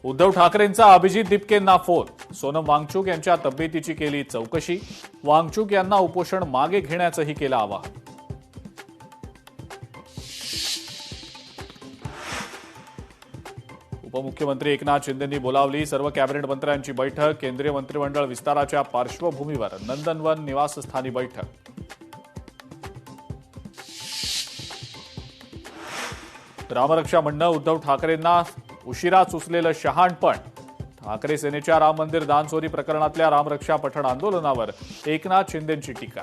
Uddhav ठाकरेंचा Abhijit दिपकेंना phone. Sonam Wangchuk यांच्या तब्येतीची केली चौकशी. वांगचूक यांना उपोषण मागे घेण्याचंही केलं आवाहन. उपमुख्यमंत्री एकनाथ शिंदेंनी बोलावली सर्व कॅबिनेट मंत्र्यांची बैठक. केंद्रीय मंत्रिमंडळ विस्ताराच्या पार्श्वभूमीवर नंदनवन निवासस्थानी बैठक. रामरक्षा म्हणणं उद्धव ठाकरेंना उशिरा सुचलेलं शहाणपण. ठाकरे सेनेच्या राम मंदिर दानचोरी प्रकरणातल्या रामरक्षा पठण आंदोलनावर एकनाथ शिंदेंची टीका.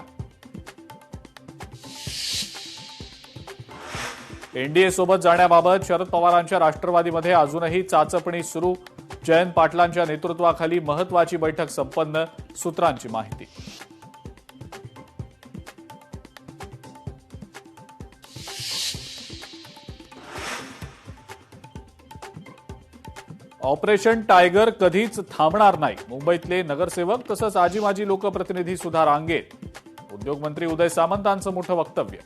एनडीए सोबत जाण्याबाबत शरद पवारांच्या राष्ट्रवादीमध्ये अजूनही चाचपणी सुरू. जयंत पाटलांच्या नेतृत्वाखाली महत्वाची बैठक संपन्न. सूत्रांची माहिती. ऑपरेशन टायगर कधीच थांबणार नाही. मुंबईतले नगरसेवक तसंच आजी माजी लोकप्रतिनिधी सुद्धा रांगेत. उद्योगमंत्री उदय सामंतांचं मोठं वक्तव्य.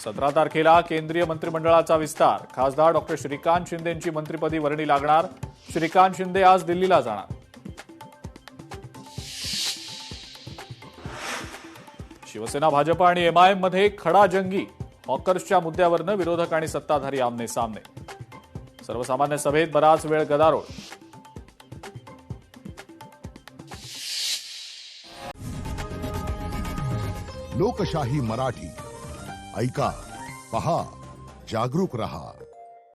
17 तारखेला केंद्रीय मंत्रिमंडळाचा विस्तार. खासदार डॉक्टर श्रीकांत शिंदेंची मंत्रिपदी वर्णी लागणार. श्रीकांत शिंदे आज दिल्लीला जाणार. शिवसेना भाजप आणि एमआयएम मध्ये खडाजंगी. हॉकर्सच्या मुद्द्यावरनं विरोधक आणि सत्ताधारी आमने सामने. सर्वसामान्य सभेत बराच वेळ गदारोळ. लोकशाही मराठी ऐका, पहा, जागरूक रहा.